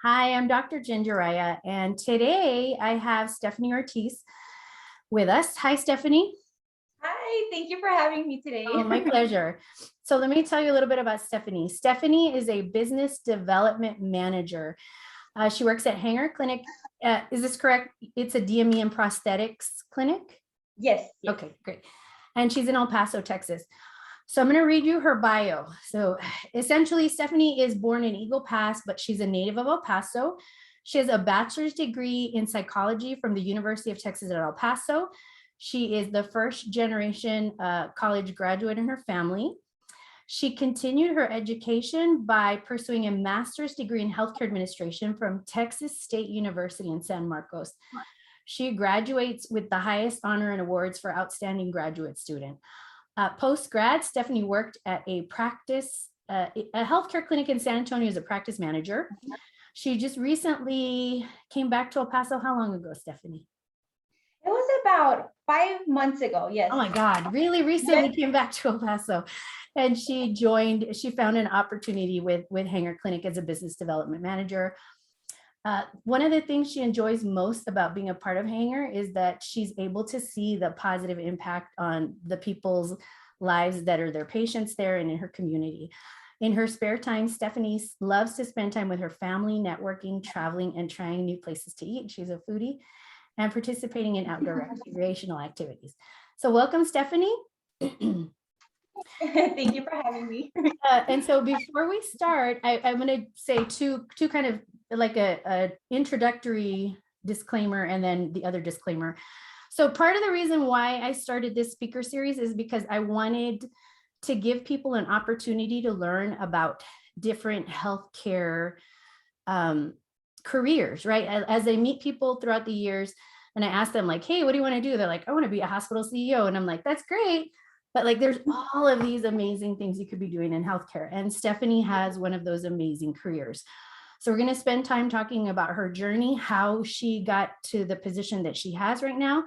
Hi, I'm Dr. Gingeraya, and today I have Stephanie Ortiz with us. Hi, Stephanie. Hi, thank you for having me Oh, today. my pleasure. So let me tell you a little bit about Stephanie. Stephanie is a business development manager. She works at Hanger Clinic. Is this correct? It's a DME and prosthetics clinic? Yes, yes. Okay, great. And she's in El Paso, Texas. So I'm going to read you her bio. So essentially, Stephanie is born in Eagle Pass, but she's a native of El Paso. She has a bachelor's degree in psychology from the University of Texas at El Paso. She is the first generation college graduate in her family. She continued her education by pursuing a master's degree in healthcare administration from Texas State University in San Marcos. She graduates with the highest honor and awards for outstanding graduate student. Post-grad, Stephanie worked at a healthcare clinic in San Antonio as a practice manager. She just recently came back to El Paso. How long ago, Stephanie? It was about 5 months ago. Yes. Oh my God, really recently came back to El Paso. And she found an opportunity with Hanger Clinic as a business development manager. One of the things she enjoys most about being a part of Hanger is that she's able to see the positive impact on the people's lives that are their patients there and in her community. In her spare time, Stephanie loves to spend time with her family, networking, traveling, and trying new places to eat. She's a foodie and participating in outdoor recreational activities. So welcome, Stephanie. Thank you for having me. And so before we start, I'm going to say two kind of like a introductory disclaimer and then the other disclaimer. So part of the reason why I started this speaker series is because I wanted to give people an opportunity to learn about different healthcare careers, right? As they meet people throughout the years, and I ask them like, hey, what do you want to do? They're like, I want to be a hospital CEO. And I'm like, that's great. But like, there's all of these amazing things you could be doing in healthcare. And Stephanie has one of those amazing careers. So we're going to spend time talking about her journey, how she got to the position that she has right now.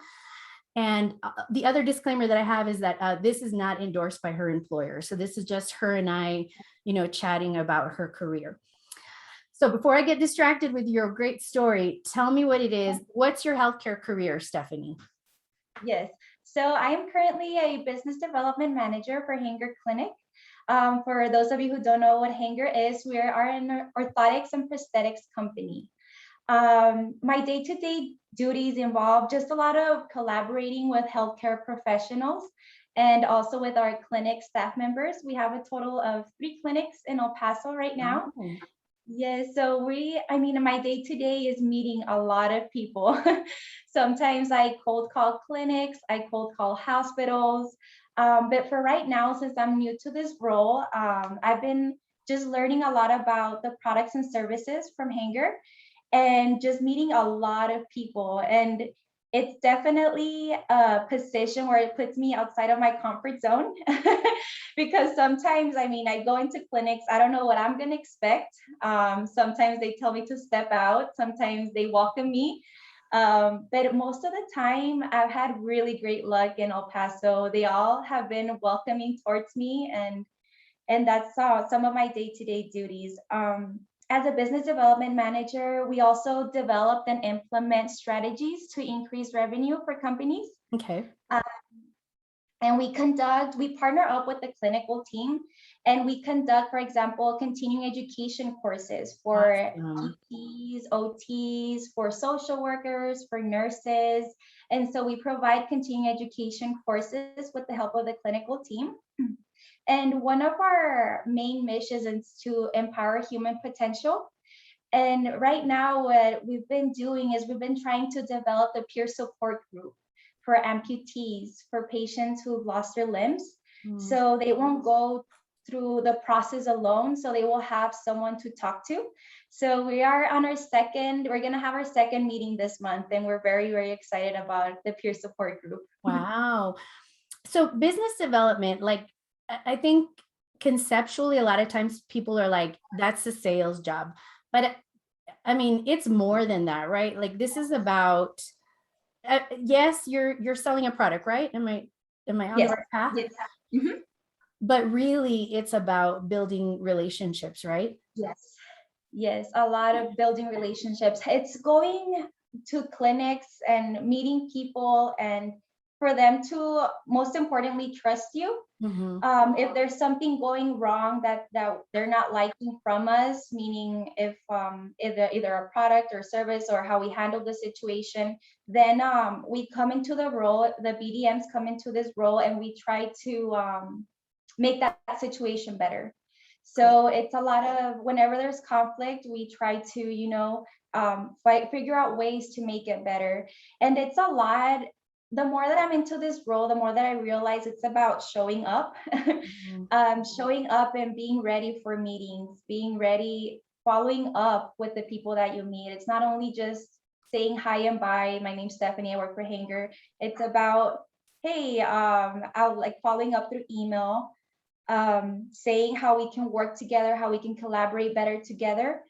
And the other disclaimer that I have is that this is not endorsed by her employer. So this is just her and I, chatting about her career. So before I get distracted with your great story, tell me what it is. What's your healthcare career, Stephanie? Yes. So I am currently a business development manager for Hanger Clinic. For those of you who don't know what Hanger is, we are an orthotics and prosthetics company. My day-to-day duties involve just a lot of collaborating with healthcare professionals and also with our clinic staff members. We have a total of 3 clinics in El Paso right now. Oh. Yes, so my day to day is meeting a lot of people. Sometimes I cold call clinics, I cold call hospitals. But for right now, since I'm new to this role, I've been just learning a lot about the products and services from Hanger and just meeting a lot of people. And it's definitely a position where it puts me outside of my comfort zone because sometimes, I go into clinics, I don't know what I'm going to expect. Sometimes they tell me to step out, sometimes they welcome me. But most of the time, I've had really great luck in El Paso. They all have been welcoming towards me, and that's some of my day-to-day duties. As a business development manager, we also developed and implement strategies to increase revenue for companies. Okay. And we partner up with the clinical team and we conduct, for example, continuing education courses for PTs, OTs, for social workers, for nurses. And so we provide continuing education courses with the help of the clinical team. And one of our main missions is to empower human potential. And right now, what we've been doing is we've been trying to develop a peer support group for amputees, for patients who've lost their limbs. So they won't go through the process alone. So they will have someone to talk to. So we're going to have our second meeting this month. And we're very, very excited about the peer support group. Wow. So business development, like I think conceptually, a lot of times people are like, that's a sales job. But I mean, it's more than that, right? Like this is about, yes, you're selling a product, right? Am I on the right path? Yes. Mm-hmm. But really it's about building relationships, right? Yes. Yes, a lot of building relationships. It's going to clinics and meeting people, and for them to, most importantly, trust you. Mhm. If there's something going wrong that they're not liking from us, meaning if either a product or service or how we handle the situation, then we come into the role, the BDMs come into this role, and we try to make that situation better. So it's a lot of, whenever there's conflict, we try to, figure out ways to make it better. And it's a lot. The more that I'm into this role, the more that I realize it's about showing up, Mhm. showing up and being ready for meetings, being ready, following up with the people that you meet. It's not only just saying hi and bye. My name's Stephanie. I work for Hanger. It's about, hey, I'll like following up through email, saying how we can work together, how we can collaborate better together.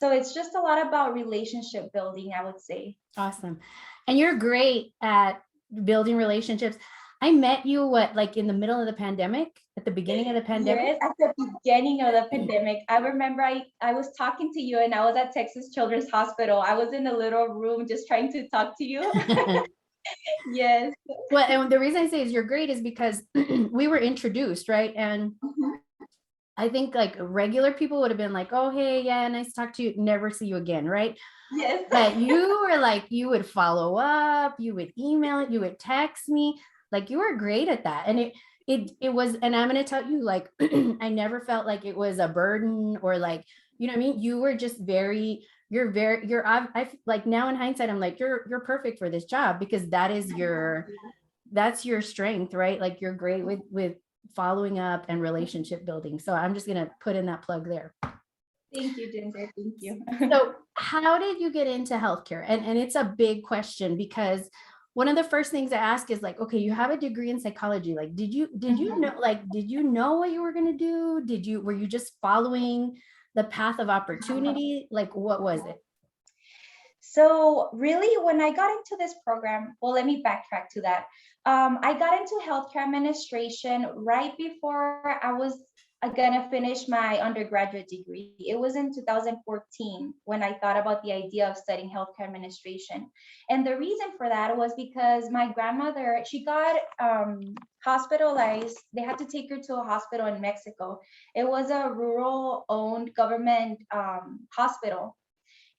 So it's just a lot about relationship building, I would say. Awesome. And you're great at building relationships. I met you like in the middle of the pandemic, at the beginning of the pandemic. Yes, at the beginning of the pandemic, I remember I was talking to you and I was at Texas Children's Hospital. I was in a little room just trying to talk to you. Yes. Well, and the reason I say is you're great is because we were introduced, right? And Mhm. I think like regular people would have been like, oh, hey, yeah, nice to talk to you, never see you again, right? Yes. But you were like, you would follow up, you would email it, you would text me, like you were great at that. And it was, and I'm going to tell you, like, I never felt like it was a burden or like, you know what I mean? You were just I like now in hindsight, I'm like, you're perfect for this job because that's your strength, right? Like you're great with following up and relationship building. So I'm just going to put in that plug there. Thank you, Ginger. Thank you. So how did you get into healthcare? And it's a big question because one of the first things I ask is like, okay, you have a degree in psychology. Like, did you know what you were going to do? Were you just following the path of opportunity? Like, what was it? So really, when I got into this program, well, let me backtrack to that. I got into healthcare administration right before I was gonna finish my undergraduate degree. It was in 2014 when I thought about the idea of studying healthcare administration. And the reason for that was because my grandmother, she got hospitalized. They had to take her to a hospital in Mexico. It was a rural owned government hospital.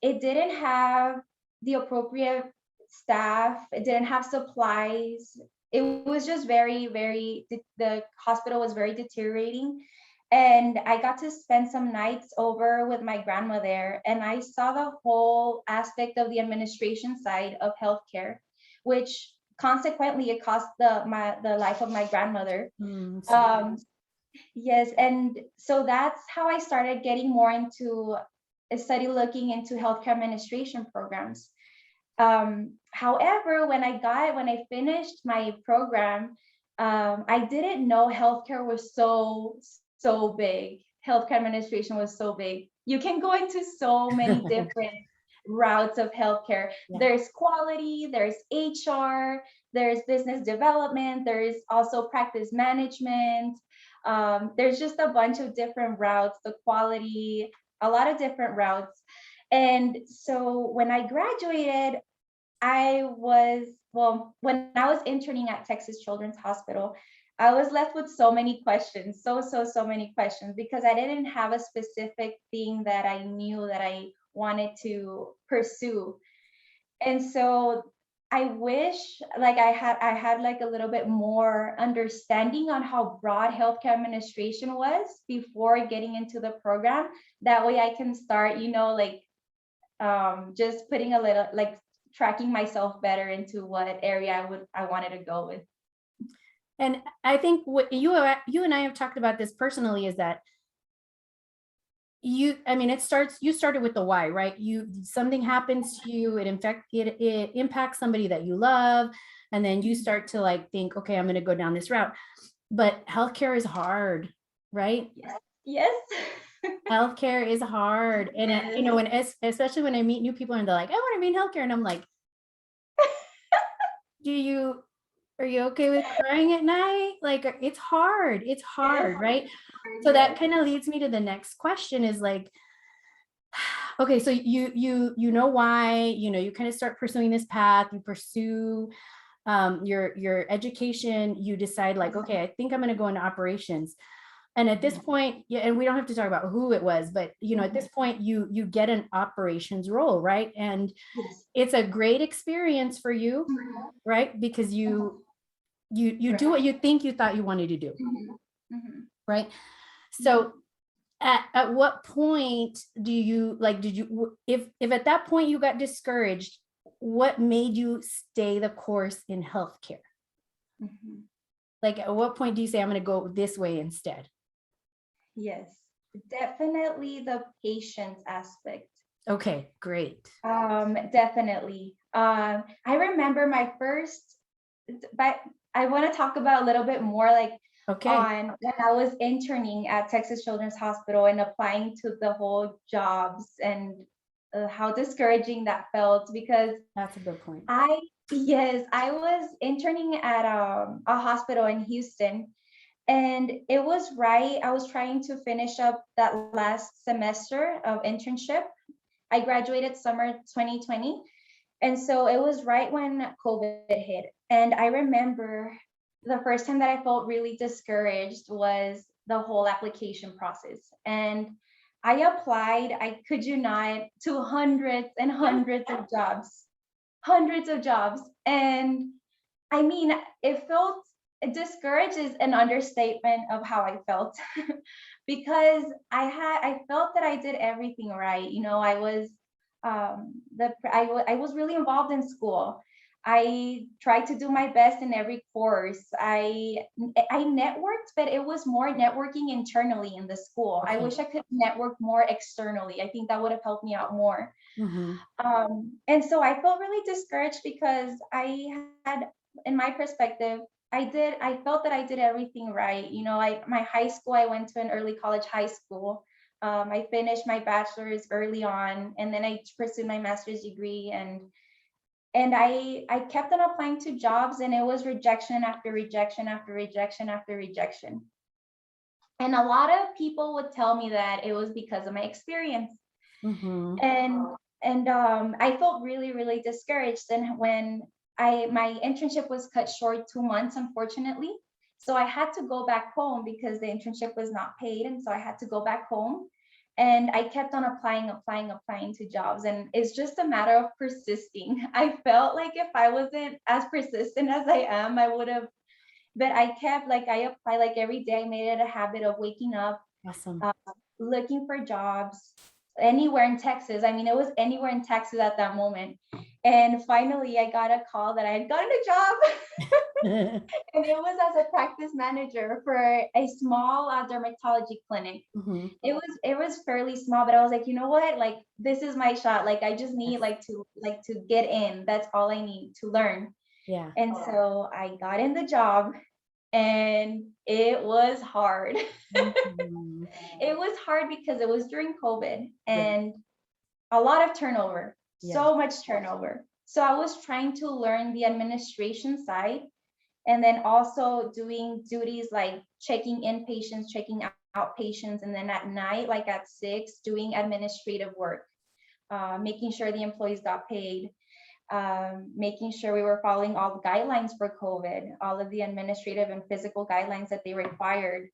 It didn't have the appropriate staff. It didn't have supplies. It was just the hospital was very deteriorating. And I got to spend some nights over with my grandma there. And I saw the whole aspect of the administration side of healthcare, which consequently it cost the life of my grandmother. So Um, Yes, and so that's how I started getting more into a study looking into healthcare administration programs. However, when I finished my program, I didn't know healthcare was so big. Healthcare administration was so big. You can go into so many different routes of healthcare. yeah. There's quality, there's HR, there's business development, there's also practice management. There's just a bunch of different routes, the quality, a lot of different routes. And so when I graduated, when I was interning at Texas Children's Hospital, I was left with so many questions, so many questions, because I didn't have a specific thing that I knew that I wanted to pursue. And so I wish like I had like a little bit more understanding on how broad healthcare administration was before getting into the program. That way I can start, like just putting a little like tracking myself better into what area I wanted to go with. And I think what you and I have talked about this personally is that you started with the why, right? Something happens to you, it impacts somebody that you love, and then you start to like think, okay, I'm going to go down this route. But healthcare is hard, right? Yes. Healthcare is hard. And Yes. especially when I meet new people and they're like, I want to be in healthcare, and I'm like, are you okay with crying at night? Like it's hard. Yes. Right? So that kind of leads me to the next question is like, Okay, so you know why, you kind of start pursuing this path, you pursue your education, you decide like, okay, I think I'm going to go into operations. And at this point, yeah, and we don't have to talk about who it was, but at this point you get an operations role, right? And Yes. it's a great experience for you, right? Because you do what you think you thought you wanted to do, right? So at what point do you like, did you, if at that point you got discouraged, what made you stay the course in healthcare? Like, at what point do you say, I'm going to go this way instead? Yes, definitely the patience aspect. Okay, great. Definitely. I remember my first, but I want to talk about a little bit more like Okay, on when I was interning at Texas Children's Hospital and applying to the whole jobs and how discouraging that felt because that's a good point. yes, I was interning at a hospital in Houston. And it was right. I was trying to finish up that last semester of internship. I graduated summer 2020. And so it was right when COVID hit. And I remember the first time that I felt really discouraged was the whole application process. And I applied, I could you not, to hundreds and hundreds of jobs, hundreds of jobs. And I mean, it felt discouraged is an understatement of how I felt because I felt that I did everything right. I was I was really involved in school. I tried to do my best in every course. I networked, but it was more networking internally in the school. I Okay. wish I could network more externally. I think that would have helped me out more. And so I felt really discouraged because I had, in my perspective, I felt that I did everything right. My high school, I went to an early college high school. I finished my bachelor's early on, and then I pursued my master's degree, and I kept on applying to jobs, and it was rejection after rejection after rejection after rejection. And a lot of people would tell me that it was because of my experience. And I felt really, really discouraged. And when my internship was cut short 2 months, unfortunately. So I had to go back home because the internship was not paid. And so I had to go back home. And I kept on applying to jobs. And it's just a matter of persisting. I felt like if I wasn't as persistent as I am, I would have, but I kept I apply like every day. I made it a habit of waking up, Awesome. looking for jobs anywhere in Texas. I mean, it was anywhere in Texas at that moment. And finally, I got a call that I had gotten a job. And it was as a practice manager for a small dermatology clinic. It was fairly small, but I was like, you know what? Like, this is my shot. Like, I just need to get in. That's all I need to learn. Yeah. And so I got in the job, and it was hard. It was hard because it was during COVID and a lot of turnover, so much turnover. So I was trying to learn the administration side and then also doing duties like checking in patients, checking out patients, and then at night, like at 6, doing administrative work, making sure the employees got paid, making sure we were following all the guidelines for COVID, all of the administrative and physical guidelines that they required.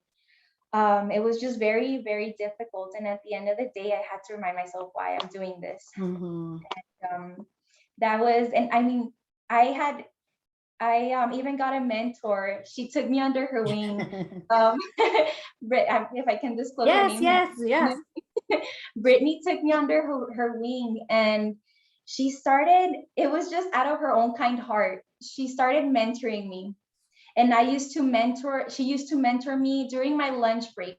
It was just very, very difficult. And at the end of the day, I had to remind myself why I'm doing this. That was, and I mean, I even got a mentor. She took me under her wing. If I can disclose her name. Yes. Brittany took me under her wing, and it was just out of her own kind heart. She started mentoring me. And she used to mentor me during my lunch breaks.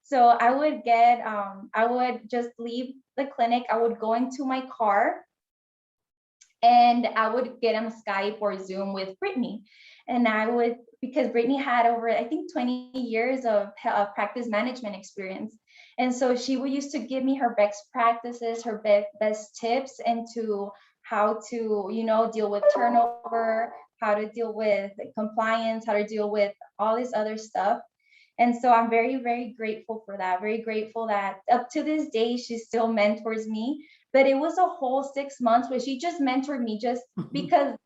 So I would just leave the clinic. I would go into my car and I would get on Skype or Zoom with Brittany. And because Brittany had over, I think, 20 years of practice management experience. And so she would used to give me her best practices, her best tips into how to, deal with turnover, how to deal with compliance, how to deal with all this other stuff. And so I'm very, very grateful for that. Very grateful that up to this day, she still mentors me. But it was a whole 6 months where she just mentored me just because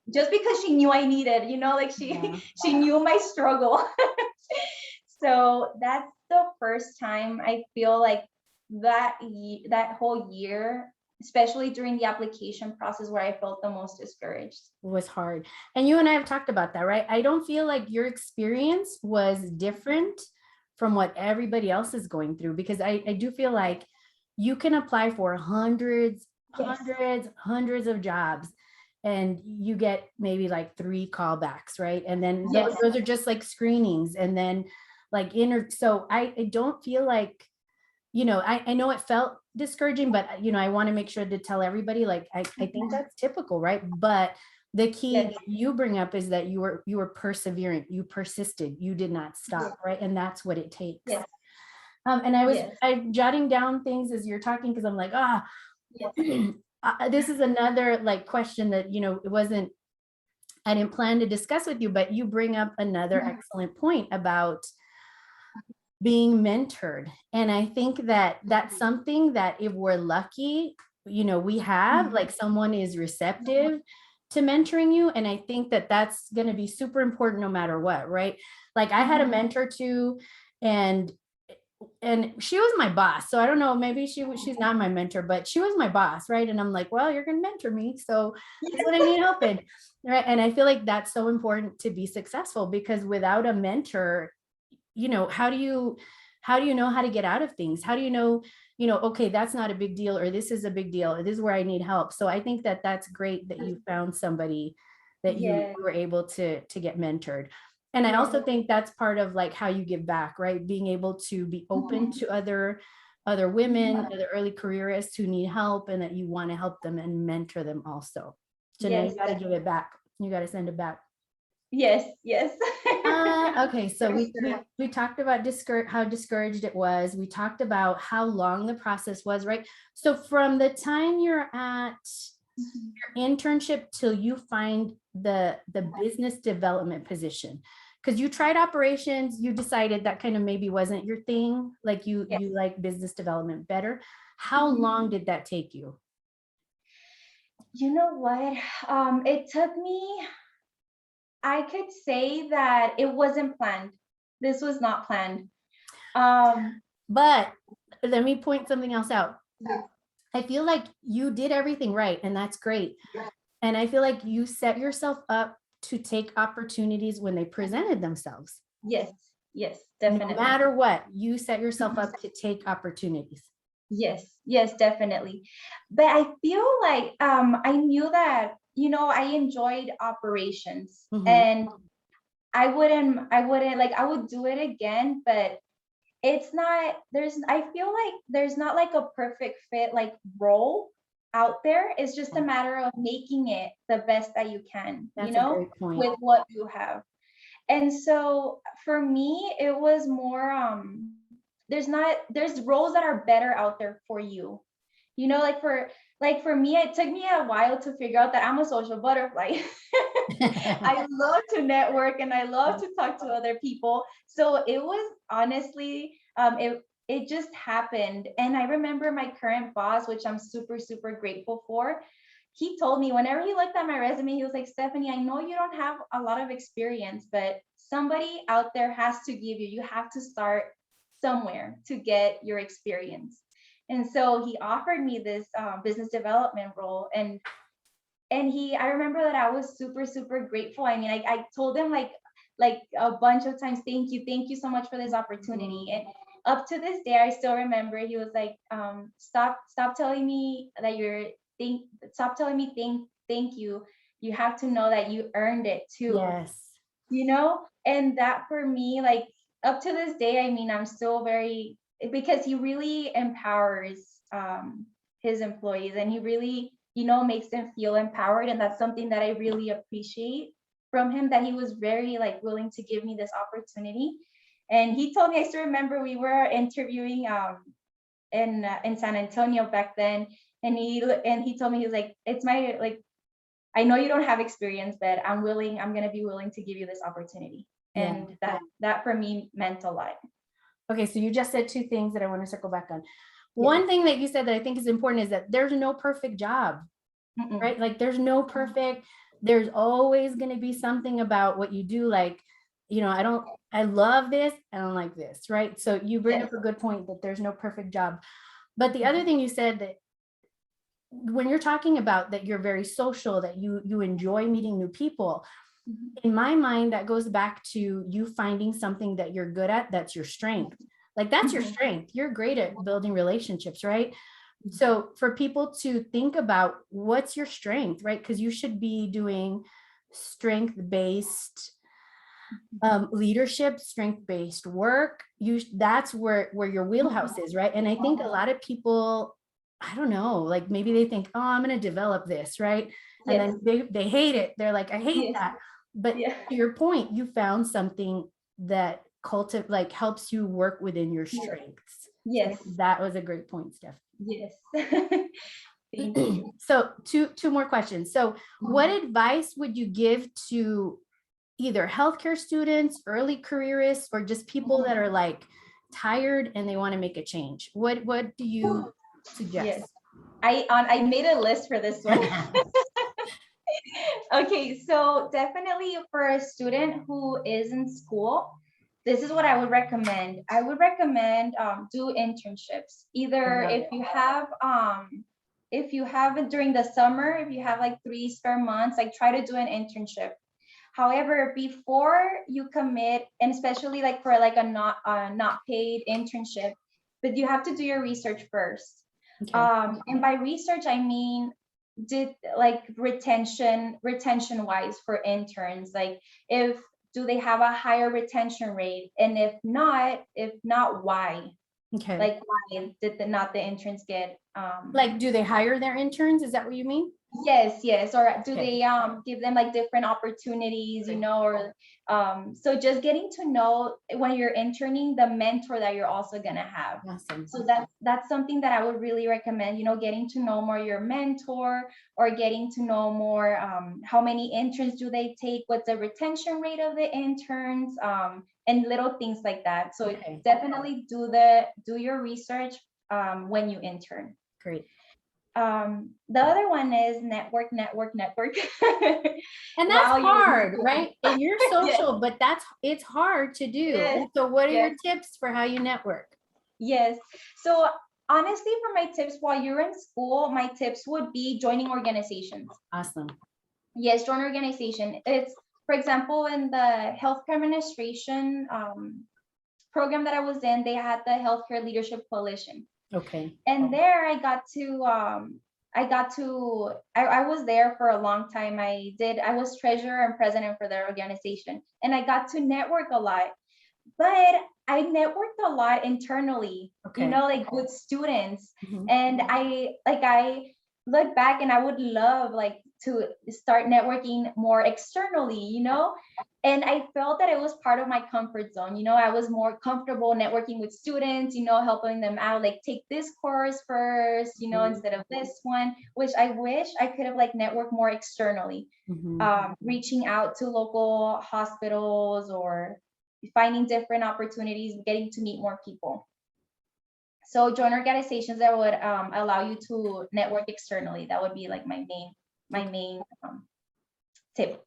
she knew I needed, like Yeah. she knew my struggle. So that's the first time I feel like that whole year, especially during the application process, where I felt the most discouraged. Was hard. And you and I have talked about that, right? I don't feel like your experience was different from what everybody else is going through, because I do feel like you can apply for hundreds, Yes. hundreds of jobs and you get maybe like 3 callbacks, right? And then Yes. those are just like screenings, and then like so I don't feel like, I know it felt discouraging, but I want to make sure to tell everybody, like, I think that's typical, right? But the key Yes. that you bring up is that you were persevering, you persisted, you did not stop, right? And that's what it takes. Yes. And Yes. I'm jotting down things as you're talking, because I'm like, Yes. this is another like question that, I didn't plan to discuss with you, but you bring up another excellent point about being mentored. And I think that that's something that, if we're lucky, we have, like, someone is receptive to mentoring you. And I think that that's going to be super important no matter what, right? Like, I had a mentor too, and she was my boss. So I don't know, maybe she's not my mentor, but she was my boss, right? And I'm like, well, you're going to mentor me, so that's what I need help in, right? And I feel like that's so important to be successful, because without a mentor, how do you know how to get out of things? How do you know, okay, that's not a big deal, or this is a big deal, or this is where I need help. So I think that that's great that you found somebody that you Yes. were able to get mentored. And I also think that's part of like how you give back, right? Being able to be open to other women, other early careerists who need help, and that you want to help them and mentor them also. So now you Yes. got to give it back. You got to send it back. Yes. Yes. Okay, so we talked about how discouraged it was. We talked about how long the process was, right? So from the time you're at your internship till you find the business development position, because you tried operations, you decided that kind of maybe wasn't your thing, like you Yes. like business development better. How long did that take you? You know what? It took me, I could say that it wasn't planned. This was not planned. Um, But let me point something else out. yes. I feel like you did everything right, and that's great. And I feel like you set yourself up to take opportunities when they presented themselves. Yes. Yes, No definitely. matter what, you set yourself up to take opportunities. Yes, yes, definitely. But I feel like I knew that, I enjoyed operations, Mhm. and I wouldn't like, I would do it again, but it's not, I feel like there's not like a perfect fit like role out there. It's just a matter of making it the best that you can, That's a great point. with what you have. And so for me, it was more there's roles that are better out there for you. Like for me, it took me a while to figure out that I'm a social butterfly. I love to network and I love to talk to other people. So it was honestly, it just happened. And I remember my current boss, which I'm super, super grateful for. He told me whenever he looked at my resume, he was like, Stephanie, I know you don't have a lot of experience, but somebody out there has to give you have to start somewhere to get your experience. And so he offered me this business development role, and I remember that I was super, super grateful. I mean, I told him like a bunch of times, thank you so much for this opportunity. And up to this day, I still remember he was like, stop telling me that stop telling me thank you. You have to know that you earned it too, Yes. And that for me, like up to this day, I mean, I'm still very, because he really empowers his employees, and he really, makes them feel empowered. And that's something that I really appreciate from him, that he was very like willing to give me this opportunity. And he told me, I still remember we were interviewing in San Antonio back then, and he told me, he was like, it's my, like, I know you don't have experience, but I'm going to be willing to give you this opportunity. Yeah. And that for me meant a lot. Okay, so you just said two things that I want to circle back on. Yeah. One thing that you said that I think is important is that there's no perfect job, Mm-mm. right? Like there's no perfect, there's always going to be something about what you do. Like, I love this, I don't like this, right? So you bring Yes. up a good point that there's no perfect job. But the other thing you said, that when you're talking about that you're very social, that you enjoy meeting new people, Mhm. in my mind, that goes back to you finding something that you're good at, that's your strength. Like that's your Mhm. strength. You're great at building relationships, right? So for people to think about what's your strength, right? Because you should be doing strength-based leadership, strength-based work. That's where your wheelhouse is, right? And I think a lot of people, I don't know, like maybe they think, oh, I'm going to develop this, right? And Yes. then they hate it. They're like, I hate Yes. that. But Yeah. to your point, you found something that like helps you work within your Yes. strengths. So Yes. that was a great point, Steph. Yes. Thank you. So two more questions. So what advice would you give to either healthcare students, early careerists, or just people that are like tired and they want to make a change? What do you Yes. suggest? I made a list for this one. Okay, so definitely for a student who is in school, this is what I would recommend. I would recommend do internships. Either if you have it during the summer, if you have like 3 spare months, like try to do an internship. However, before you commit, and especially like for like a not paid internship, but you have to do your research first. Okay. And by research, I mean did like retention wise for interns, like if do they have a higher retention rate, and if not why, Okay. like why did not the interns get Like, do they hire their interns? Is that what you mean? yes, or do Okay. they give them like different opportunities, Okay. or so just getting to know when you're interning the mentor that you're also gonna have. Awesome. So that's something that I would really recommend, getting to know more your mentor, or getting to know more how many interns do they take, what's the retention rate of the interns, and little things like that. So Okay. definitely do your research when you intern. Great. The other one is network. And that's While you're in hard, school. right? And you're Yes, social, but it's hard to do. yes, And so what are yes, your tips for how you network? yes. So honestly, for my tips while you're in school, my tips would be joining organizations. Awesome. Yes, join organization. It's, for example, in the healthcare administration program that I was in, they had the Healthcare Leadership Coalition. Okay. And there I was there for a long time. I was treasurer and president for their organization, and I got to network a lot, but I networked a lot internally, Okay. like with students. Mhm. And I look back and I would love like to start networking more externally, and I felt that it was part of my comfort zone. I was more comfortable networking with students, helping them out, like take this course first, Mhm. instead of this one, which I wish I could have like networked more externally, Mhm. reaching out to local hospitals or finding different opportunities, getting to meet more people. So join organizations that would allow you to network externally. That would be like my main tip.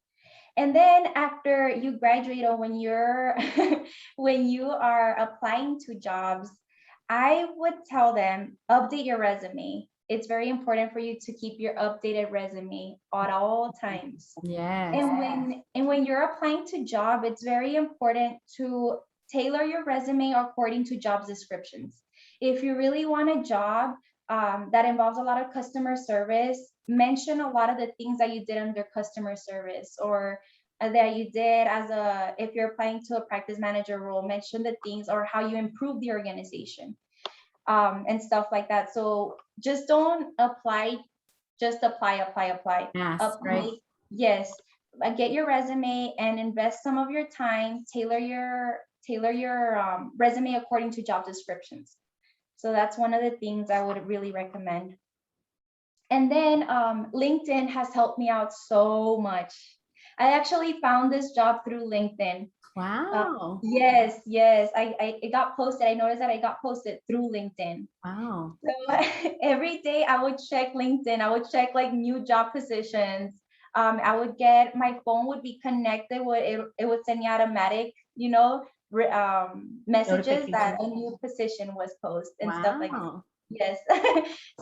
And then after you graduate, or when you're when you are applying to jobs, I would tell them update your resume. It's very important for you to keep your updated resume at all times. Yes. And when you're applying to job, it's very important to tailor your resume according to job descriptions. If you really want a job that involves a lot of customer service, mention a lot of the things that you did under customer service, or that you did if you're applying to a practice manager role, mention the things or how you improve the organization, and stuff like that. So just don't apply, just apply. Yes, right. Yes, get your resume and invest some of your time, tailor your resume according to job descriptions. So that's one of the things I would really recommend. And then LinkedIn has helped me out so much. I actually found this job through LinkedIn. Wow. Yes, yes. It got posted. I noticed that I got posted through LinkedIn. Wow. So every day I would check LinkedIn. I would check like new job positions. I would get my phone would be connected with it. It would send me automatic, messages that Notification. a new position was posted and stuff like that. Wow. Yes.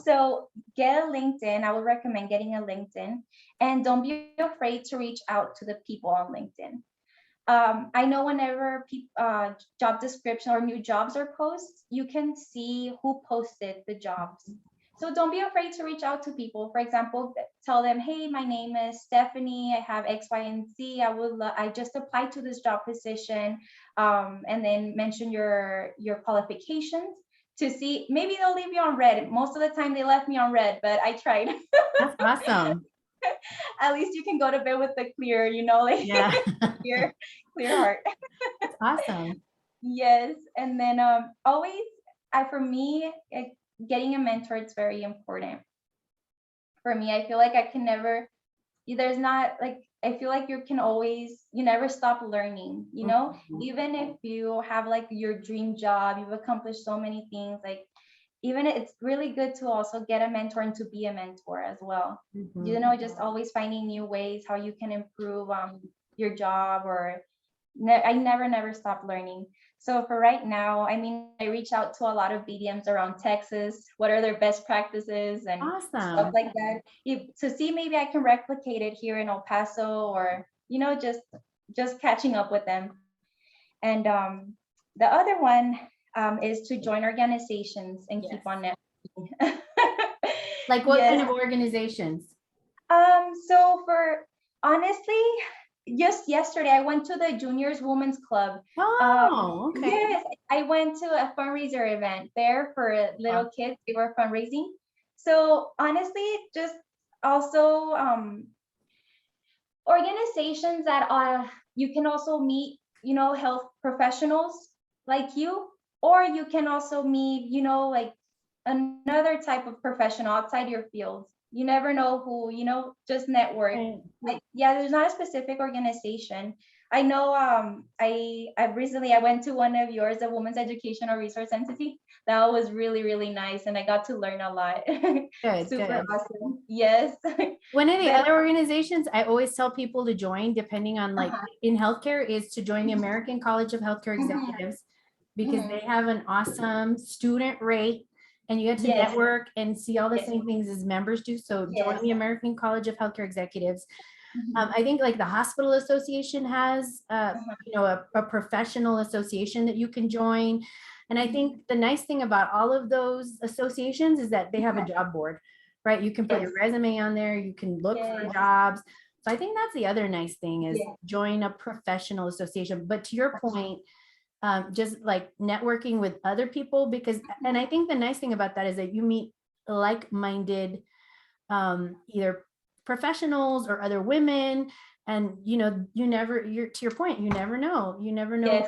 So get a LinkedIn. I would recommend getting a LinkedIn, and don't be afraid to reach out to the people on LinkedIn. I know whenever job description or new jobs are posted, you can see who posted the jobs. So don't be afraid to reach out to people. For example, tell them, hey, my name is Stephanie. I have X, Y, and Z. I just applied to this job position, and then mention your qualifications to see. Maybe they'll leave you on red. Most of the time, they left me on red, but I tried. That's awesome. At least you can go to bed with a clear, like Yeah. clear, clear heart. That's awesome. Yes, and then always, for me, getting a mentor is very important. For me, I feel like I can never. There's not like I feel like you never stop learning. Mhm. Even if you have like your dream job, you've accomplished so many things. Like even it's really good to also get a mentor and to be a mentor as well. Mhm. Just always finding new ways how you can improve your job or I never stop learning. So for right now, I mean, I reach out to a lot of BDMs around Texas. What are their best practices and stuff Awesome. like that? To see maybe I can replicate it here in El Paso, or just catching up with them. And the other one is to join organizations and Yes. keep on networking. Like what kind Yes. of organizations? So for honestly, just yesterday I went to the Juniors Women's Club. Oh, okay. Yes, I went to a fundraiser event there for Wow. little kids. They were fundraising. So honestly, just also organizations that you can also meet, health professionals like you, or you can also meet, like another type of professional outside your field. You never know who, just network. Right. Like, yeah, there's not a specific organization. I know I recently I went to one of yours, the Women's Educational Resource Entity. That was really, really nice, and I got to learn a lot. Good, Super good. awesome. Yes. One of the But other organizations I always tell people to join, depending on like in healthcare, is to join the American College of Healthcare mhm, Executives because mhm. they have an awesome student rate and you get to Yes, network and see all the yes, same things as members do. So join yes. the American College of Healthcare Executives. Mhm, I think like the hospital association has, mhm, a professional association that you can join. And I mhm. think the nice thing about all of those associations is that they have a job board, right? You can put Yes, your resume on there, you can look for yes, jobs. So I think that's the other nice thing is yes. join a professional association. But to your point, just like networking with other people because, and I think the nice thing about that is that you meet like-minded either professionals or other women. And you're to your point, you never know Yes,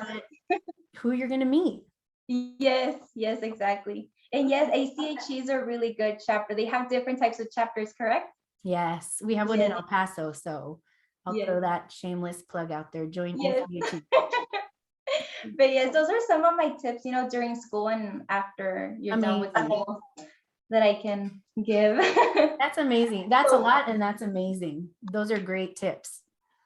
who you're going to meet. yes, yes, exactly. And yes, ACHEs are really good chapter. They have different types of chapters, correct? Yes, we have one in Yes, El Paso, so I'll yes, throw that shameless plug out there. Join yes. ACHE. But yes, those are some of my tips, during school and after you're done with Amazing. school that I can give. That's amazing. That's a lot, and that's amazing. Those are great tips.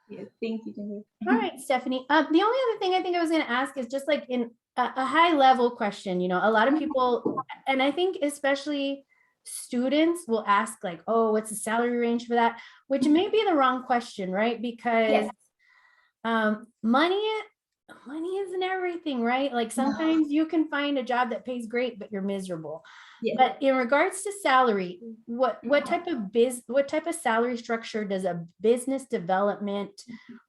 Yes, thank you, All Jenny. right, Stephanie. The only other thing I think I was going to ask is just like in a high level question. A lot of people, and I think especially students will ask like, "Oh, what's the salary range for that?" Which may be the wrong question, right? Because Yes. money isn't everything, right? Like sometimes you can find a job that pays great, but you're miserable. Yes. But in regards to salary, what type of salary structure does a business development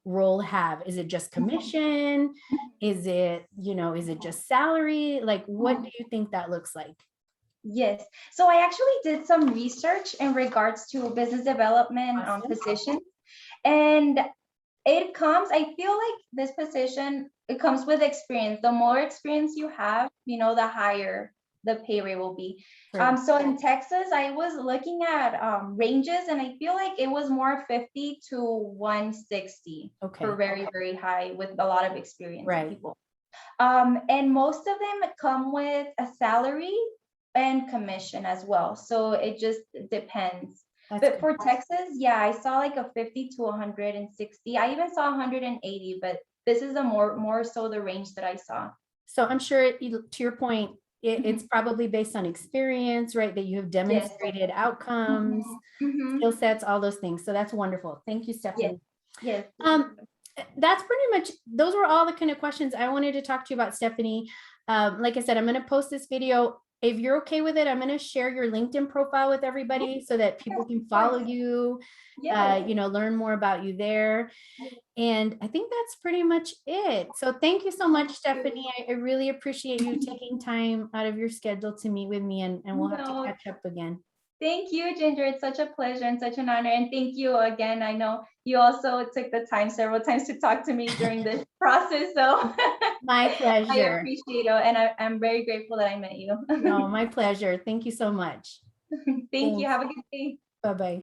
role have? Is it just commission? Is it just salary? Like what do you think that looks like? Yes. So I actually did some research in regards to business development Awesome. positions. And I feel like this position, it comes with experience. The more experience you have, the higher the pay rate will be. Right. So in Texas, I was looking at ranges, and I feel like it was more 50 to 160 for Okay. very, very high with a lot of experienced Right. people. And most of them come with a salary and commission as well. So it just depends. That's But good. for Texas, yeah, I saw like a 50 to 160. I even saw 180, but this is the more so the range that I saw. So I'm sure, to your point, it's Mhm. probably based on experience, right? That you have Yes. demonstrated outcomes, Mhm. skill sets, all those things. So that's wonderful. Thank you, Yes. Stephanie. Yes. That's pretty much, those were all the kind of questions I wanted to talk to you about, Stephanie. Like I said, I'm going to post this video. If you're okay with it, I'm going to share your LinkedIn profile with everybody so that people can follow you, Yes. learn more about you there. And I think that's pretty much it. So thank you so much, Stephanie. I really appreciate you taking time out of your schedule to meet with me, and we'll have to No, catch up again. thank you, Ginger. It's such a pleasure and such an honor. And thank you again. I know you also took the time several times to talk to me during this process. So My I pleasure. appreciate it. And I'm very grateful that I met you. No, my pleasure. Thank you so much. Thank you. Thanks. Have a good day. Bye-bye.